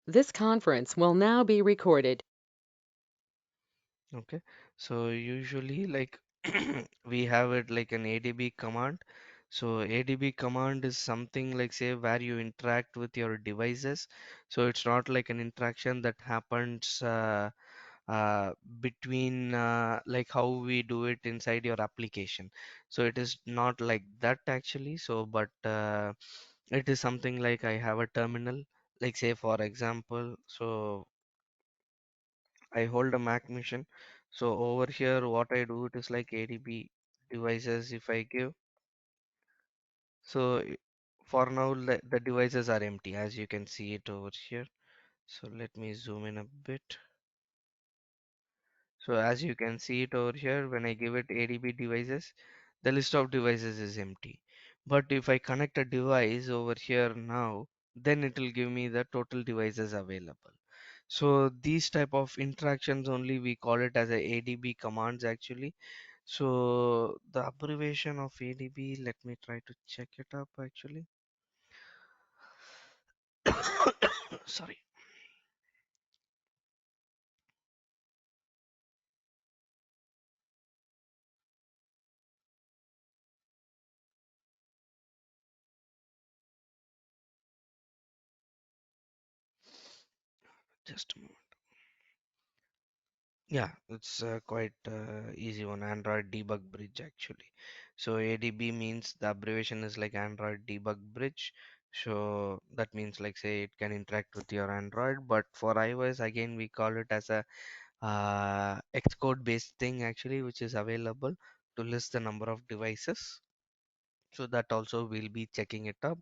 This conference will now be recorded. Okay, so usually like we have it like an ADB command. So ADB command is something like say where you interact with your devices. So it's not like an interaction that happens uh, between like how we do it inside your application. So it is not like that actually. So but it is something like I have a terminal, like say for example, so I hold a Mac machine. So over here, what I do it is like ADB devices. If I give, so for now the devices are empty, as you can see it over here. So let me zoom in a bit. So as you can see it over here, when I give it ADB devices, the list of devices is empty. But if I connect a device over here now, then it will give me the total devices available. So these type of interactions only we call it as a ADB commands actually. So the abbreviation of ADB, let me try to check it up actually. Sorry, just a moment. Yeah, it's quite easy one. Android Debug Bridge actually. So ADB means the abbreviation is like Android Debug Bridge. So that means like say it can interact with your Android, but for iOS again we call it as a Xcode based thing actually, which is available to list the number of devices. So that also we'll be checking it up,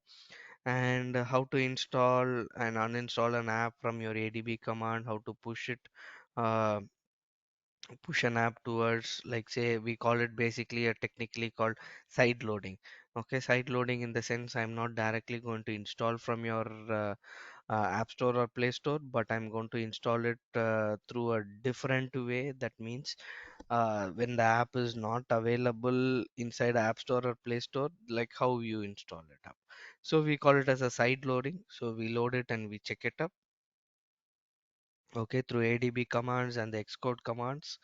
and how to install and uninstall an app from your ADB command, how to push it. Uh, Push an app towards, like say we call it basically a technically called side loading. Okay, side loading in the sense I'm not directly going to install from your app store or play store, but I'm going to install it through a different way. That means when the app is not available inside app store or play store, like how you install it up. So we call it as a side loading. So we load it and we check it up, okay, through ADB commands and the Xcode commands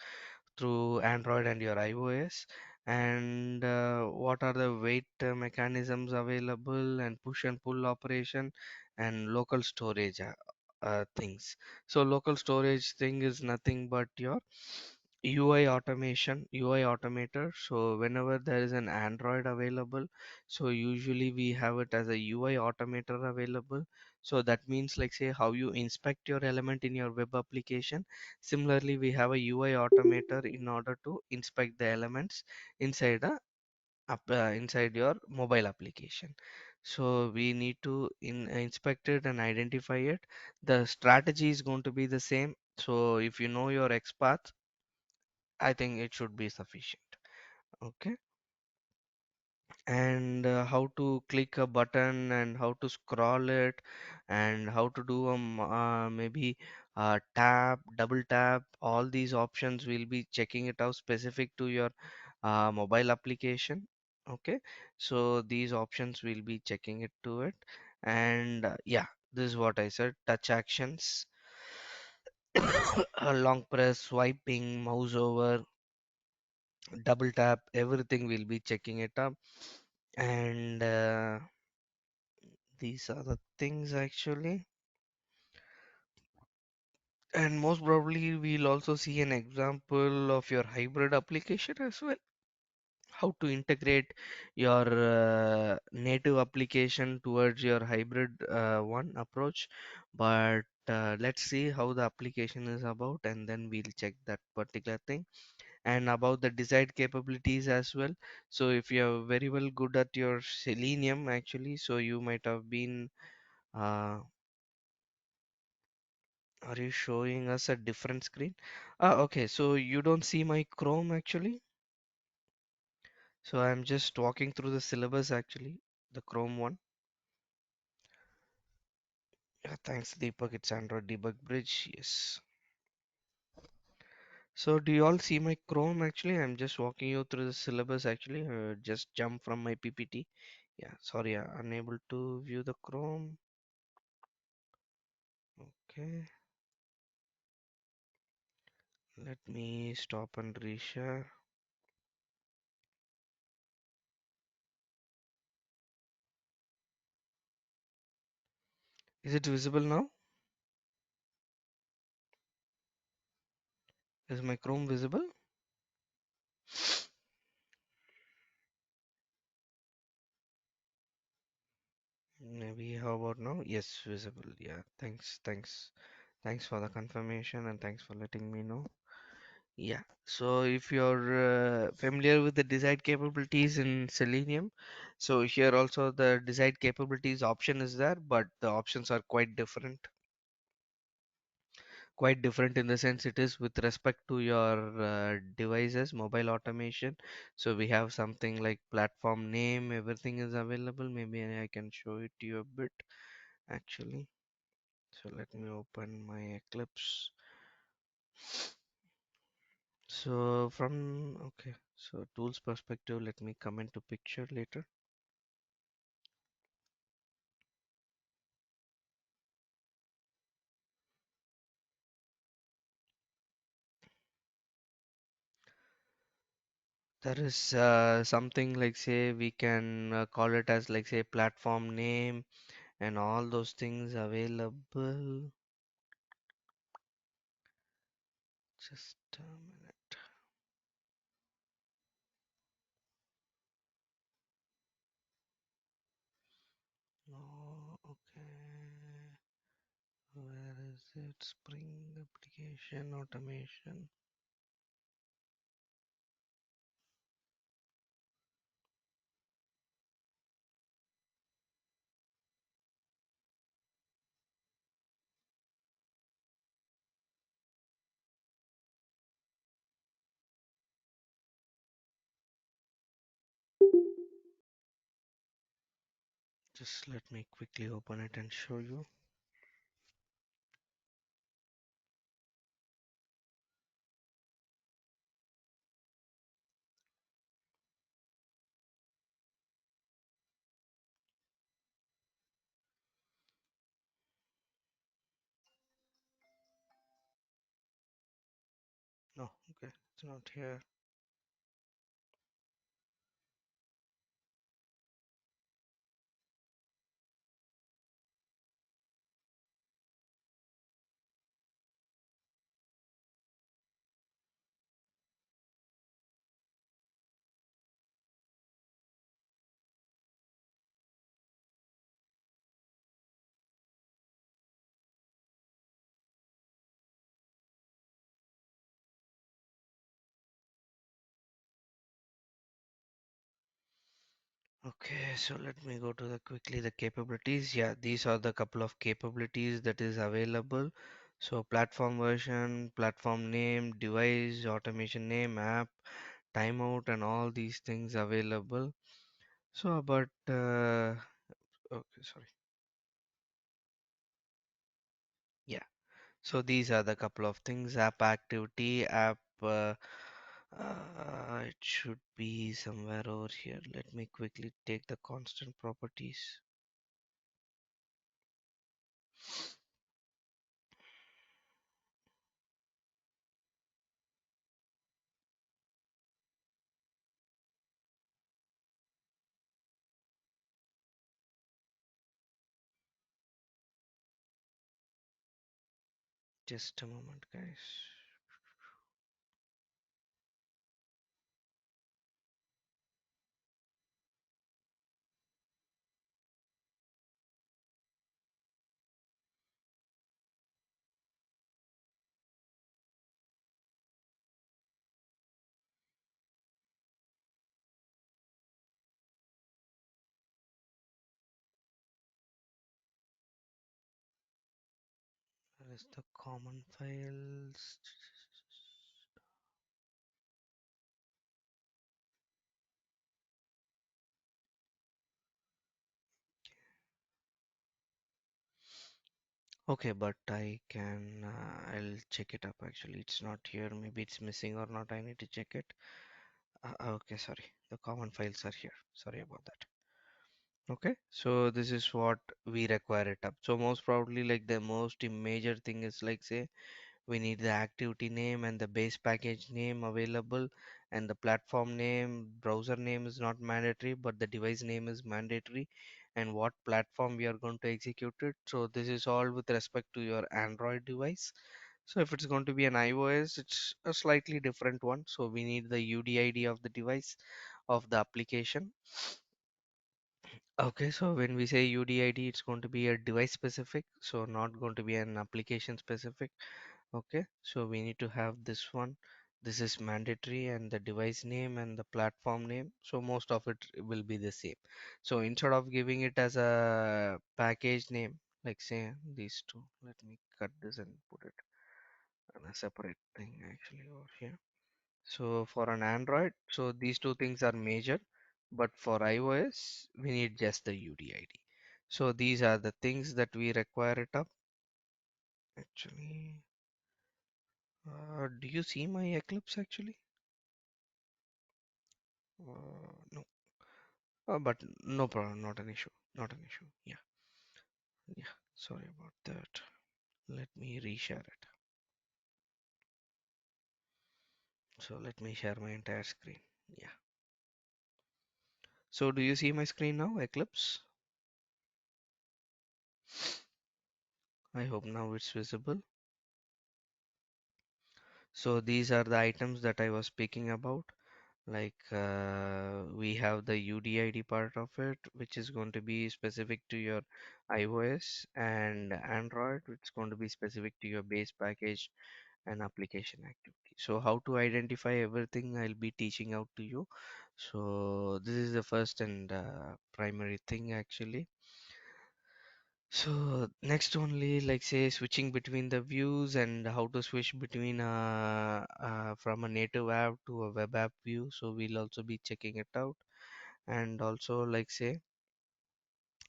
through Android and your iOS, and what are the wait mechanisms available, and push and pull operation, and local storage things. So local storage thing is nothing but your UI automation, UI automator. So whenever there is an Android available, so usually we have it as a UI automator available. So that means like say how you inspect your element in your web application. Similarly, we have a UI automator in order to inspect the elements inside inside your mobile application. So we need to inspect it and identify it. The strategy is going to be the same. So if you know your XPath, I think it should be sufficient. Okay, and how to click a button and how to scroll it, and how to do a maybe tap, double tap, all these options we'll be checking it out specific to your mobile application. Okay, so these options we'll be checking it to it, and yeah, this is what I said: touch actions, a long press, swiping, mouse over, double tap, everything we'll be checking it up, and these are the things actually. And most probably we'll also see an example of your hybrid application as well, how to integrate your native application towards your hybrid one approach. But let's see how the application is about, and then we'll check that particular thing, and about the desired capabilities as well. So if you're very well good at your Selenium actually, so you might have been are you showing us a different screen? Okay, so you don't see my Chrome actually. So I'm just walking through the syllabus actually, the Chrome one. Yeah, thanks Deepak, it's Android Debug Bridge. Yes. So do you all see my Chrome actually? I'm just walking you through the syllabus actually. Just jump from my PPT. Yeah, sorry, unable to view the Chrome. Okay, let me stop and reshare. Is it visible now? Is my Chrome visible? Maybe how about now? Yes, visible. Yeah, thanks for the confirmation and thanks for letting me know. Yeah, so if you're familiar with the desired capabilities in Selenium, so here also the desired capabilities option is there, but the options are quite different in the sense it is with respect to your devices, mobile automation. So we have something like platform name, everything is available. Maybe I can show it to you a bit actually. So let me open my Eclipse. So from okay, so tools perspective, let me come into picture later. There is something like say we can call it as like say platform name and all those things available. Just a minute. Oh, okay. Where is it? Spring application automation. Just let me quickly open it and show you. No, okay, it's not here. Okay, so let me go to the quickly the capabilities. Yeah, these are the couple of capabilities that is available. So platform version, platform name, device, automation name, app, timeout, and all these things available. So, but okay, sorry. Yeah. So these are the couple of things. App activity, app. It should be somewhere over here. Let me quickly take the constant properties. Just a moment, guys. Where is the common files? Okay, but I'll check it up actually. It's not here. Maybe it's missing or not. I need to check it. Okay, sorry. The common files are here. Sorry about that. Okay, so this is what we require it up. So most probably like the most major thing is like say we need the activity name and the base package name available, and the platform name, browser name is not mandatory, but the device name is mandatory, and what platform we are going to execute it. So this is all with respect to your Android device. So if it's going to be an iOS, it's a slightly different one. So we need the UDID of the device of the application. Okay, so when we say UDID, it's going to be a device specific, so not going to be an application specific. Okay, so we need to have this one. This is mandatory, and the device name and the platform name. So most of it will be the same. So instead of giving it as a package name, like say these two, let me cut this and put it on a separate thing actually over here. So for an Android, so these two things are major, but for iOS, we need just the UDID. So these are the things that we require it up. Actually, do you see my Eclipse actually? No, but no problem, not an issue, not an issue. Yeah, yeah, sorry about that. Let me reshare it. So let me share my entire screen. Yeah. So do you see my screen now, Eclipse? I hope now it's visible. So these are the items that I was speaking about. Like we have the UDID part of it, which is going to be specific to your iOS, and Android, which is going to be specific to your base package and application activity. So how to identify everything I'll be teaching out to you. So this is the first and primary thing actually. So next only like say switching between the views and how to switch between from a native app to a web app view. So we'll also be checking it out, and also like say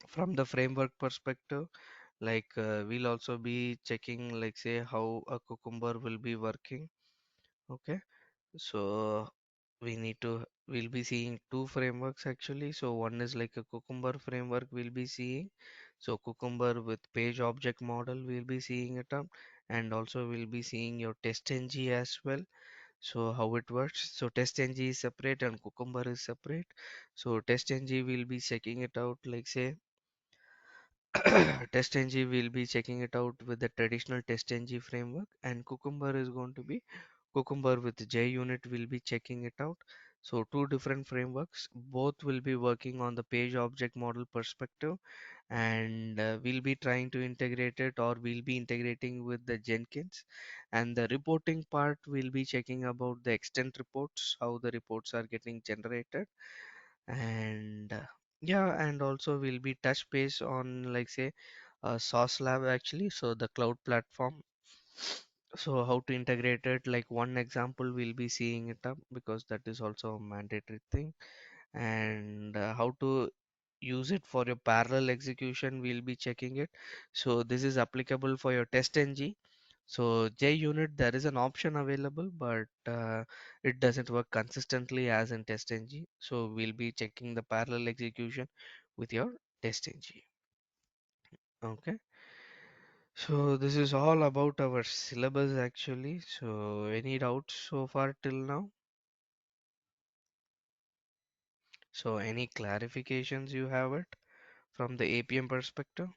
from the framework perspective, like we'll also be checking like say how a Cucumber will be working. Okay, so we'll be seeing two frameworks actually. So one is like a Cucumber framework we'll be seeing. So Cucumber with page object model we'll be seeing it up, and also we'll be seeing your TestNG as well. So how it works. So TestNG is separate and Cucumber is separate. So TestNG will be checking it out like say TestNG will be checking it out with the traditional TestNG framework, and Cucumber is going to be Cucumber with JUnit will be checking it out. So two different frameworks, both will be working on the page object model perspective, and we'll be trying to integrate it, or we'll be integrating with the Jenkins. And the reporting part will be checking about the extent reports, how the reports are getting generated, and yeah, and also we'll be touch base on like say Sauce Lab actually, so the cloud platform. So how to integrate it, like one example we'll be seeing it up because that is also a mandatory thing, and how to use it for your parallel execution we'll be checking it. So this is applicable for your TestNG. So JUnit there is an option available, but it doesn't work consistently as in TestNG. So we'll be checking the parallel execution with your TestNG. Okay. So this is all about our syllabus actually. So any doubts so far till now? So any clarifications you have it from the APM perspective?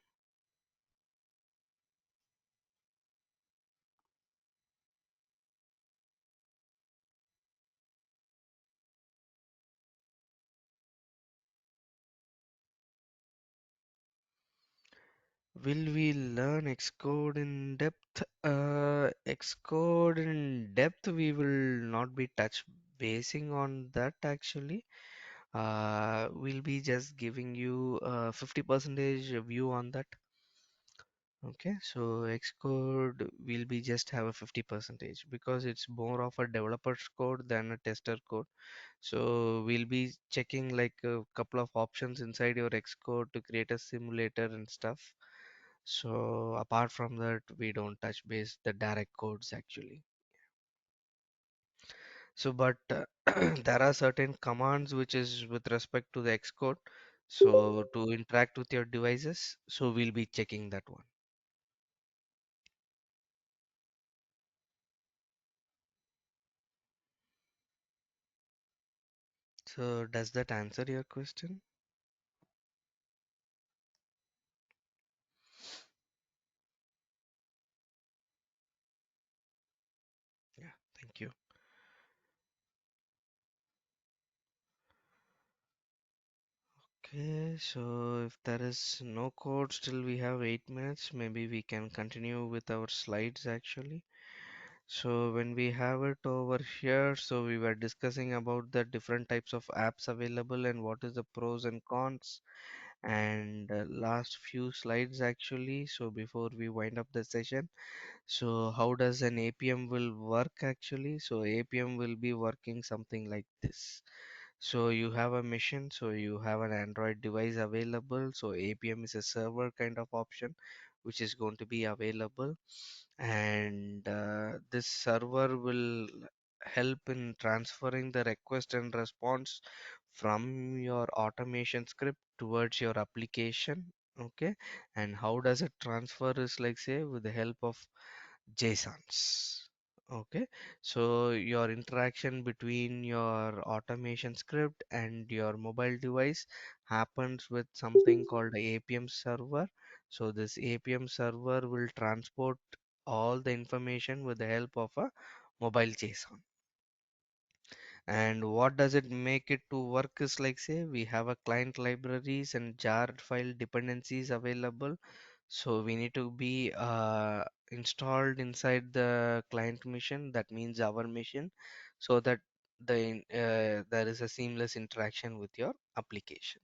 Will we learn Xcode in depth? Xcode in depth, we will not be touch basing on that actually. We'll be just giving you 50 percentage view on that. Okay, so Xcode will be just have a 50 percentage because it's more of a developer's code than a tester code. So we'll be checking like a couple of options inside your Xcode to create a simulator and stuff. So apart from that, we don't touch base the direct codes actually. So but there are certain commands which is with respect to the Xcode. So to interact with your devices, so we'll be checking that one. So does that answer your question? Yeah, thank you. Okay, so if there is no code, still we have 8 minutes. Maybe we can continue with our slides actually. So when we have it over here, so we were discussing about the different types of apps available and what is the pros and cons and last few slides actually. So before we wind up the session, so how does an APM will work actually? So APM will be working something like this. So you have a machine, so you have an Android device available. So APM is a server kind of option which is going to be available, and this server will help in transferring the request and response from your automation script towards your application. Okay, and how does it transfer is like say with the help of JSONs. Okay, so your interaction between your automation script and your mobile device happens with something called a APM server. So this APM server will transport all the information with the help of a mobile JSON. And what does it make it to work is like say we have a client libraries and jar file dependencies available, so we need to be installed inside the client machine, that means our machine, so that there is a seamless interaction with your application.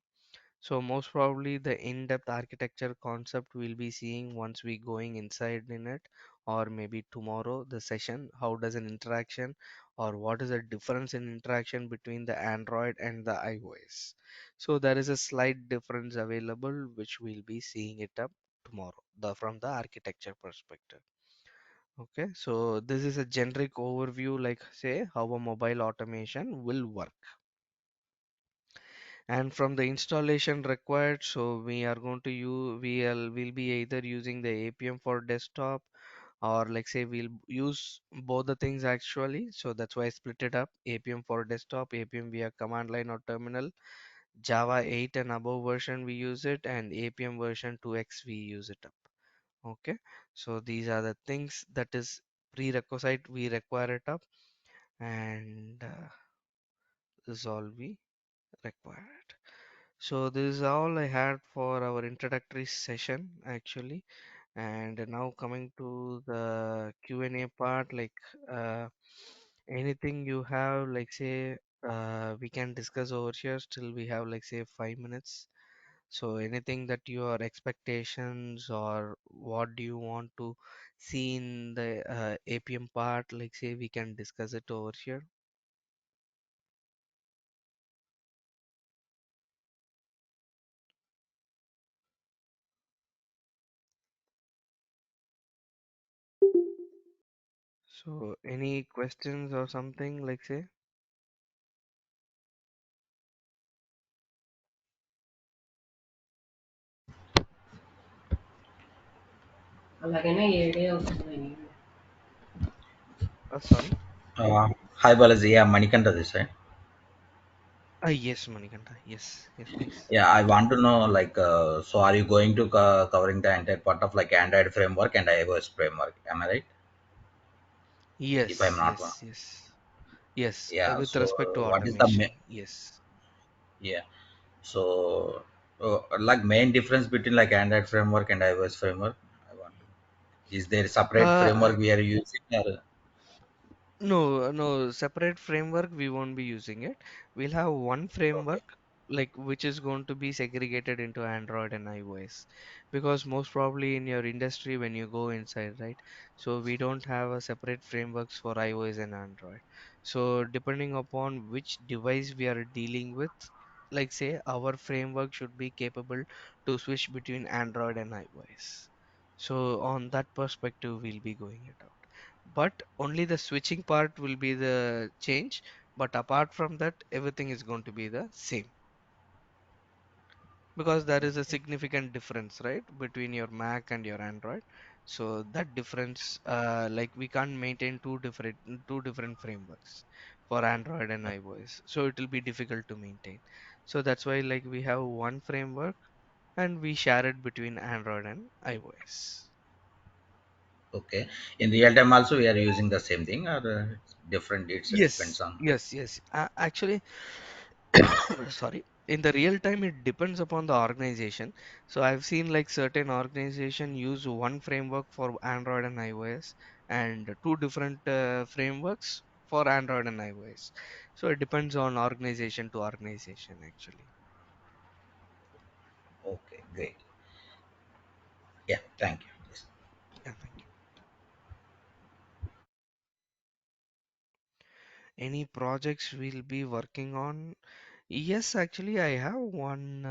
So most probably the in-depth architecture concept we'll be seeing once we going inside in it, or maybe tomorrow the session, how does an interaction or what is the difference in interaction between the Android and the iOS. So there is a slight difference available which we'll be seeing it up tomorrow, the from the architecture perspective. Okay, so this is a generic overview like say how a mobile automation will work. And from the installation required, so we are going to use will be either using the APM for desktop, or like say we'll use both the things actually, so that's why I split it up: APM for desktop, APM via command line or terminal, Java 8 and above version we use it, and APM version 2x we use it up. Okay, so these are the things that is prerequisite we require it up, and this is all we require. So this is all I had for our introductory session actually. And now coming to the Q&A part, like uh, anything you have, like say we can discuss over here. Still we have like say 5 minutes. So anything that your expectations or what do you want to see in the APM part, like say we can discuss it over here. So any questions or something like say? అలాగనే ఏడే అవుతుంది. Sorry. Hi Balaji, yeah, Manikanta this side. Yes, Manikanta. Yes, yes, please. Yeah, I want to know so are you going to covering the entire part of like Android framework and iOS framework? Am I right? If I'm Yes, not wrong. yes, yes. Yes, Yeah. with So respect to what is the automation. Yes. yeah? So like main difference between like Android framework and iOS framework? I want is there separate Uh, framework we are using or No, no, separate framework we won't be using it. We'll have one okay? framework like which is going to be segregated into Android and iOS, because most probably in your industry when you go inside, right? So we don't have a separate frameworks for iOS and Android. So depending upon which device we are dealing with, like say our framework should be capable to switch between Android and iOS. So on that perspective, we'll be going it out, but only the switching part will be the change, but apart from that everything is going to be the same. because there is a significant difference, right, between your Mac and your Android. So that difference, like we can't maintain two different frameworks for Android and iOS. So it will be difficult to maintain. So that's why like we have one framework and we share it between Android and iOS. Okay. In real time also we are using the same thing, or it's different? It depends Yes, on. yes, yes. Actually, sorry, in the real time it depends upon the organization. So I've seen like certain organization use one framework for Android and iOS and two different frameworks for Android and iOS. So it depends on organization to organization actually. Okay, great. Yeah, thank you. Yes. Yeah, thank you. Any projects we'll be working on? Yes, actually I have one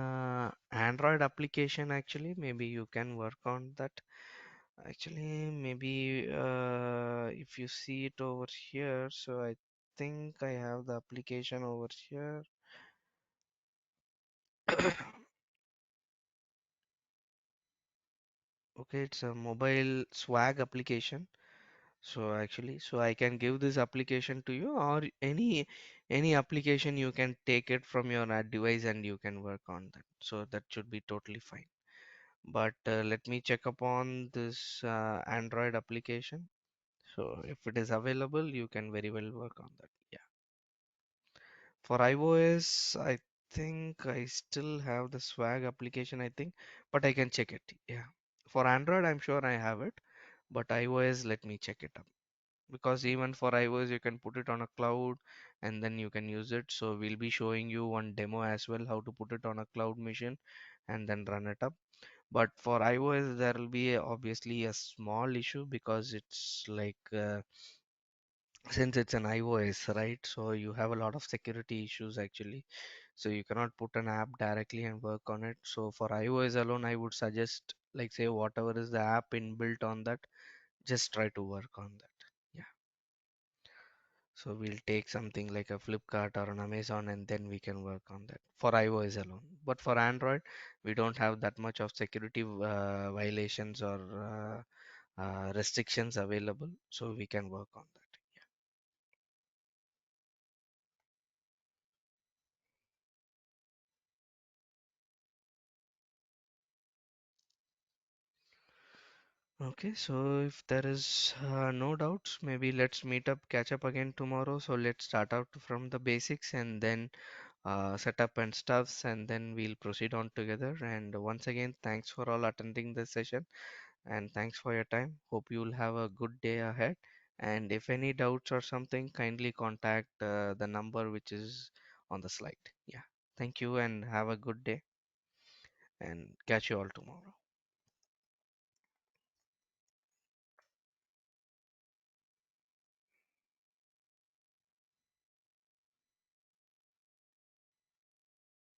Android application actually. Maybe you can work on that. Actually, maybe if you see it over here, so I think I have the application over here. Okay, it's a mobile swag application. So actually, so I can give this application to you, or any application you can take it from your device and you can work on that. So that should be totally fine. But let me check upon this Android application. So if it is available, you can very well work on that. Yeah. For iOS, I think I still have the Swag application, I think, but I can check it. Yeah. For Android, I'm sure I have it, but iOS, let me check it up. Because even for iOS, you can put it on a cloud and then you can use it. So we'll be showing you one demo as well, how to put it on a cloud machine and then run it up. But for iOS, there will be obviously a small issue because it's like since it's an iOS, right? So you have a lot of security issues actually. So you cannot put an app directly and work on it. So for iOS alone, I would suggest like say whatever is the app inbuilt on that, just try to work on that. Yeah. So we'll take something like a Flipkart or an Amazon and then we can work on that for iOS alone. But for Android, we don't have that much of security violations or restrictions available. So we can work on that. Okay, so if there is no doubts, maybe let's meet up, catch up again tomorrow. So let's start out from the basics and then setup and stuffs, and then we'll proceed on together. And once again, thanks for all attending this session, and thanks for your time. Hope you'll have a good day ahead. And if any doubts or something, kindly contact the number which is on the slide. Yeah, thank you, and have a good day, and catch you all tomorrow.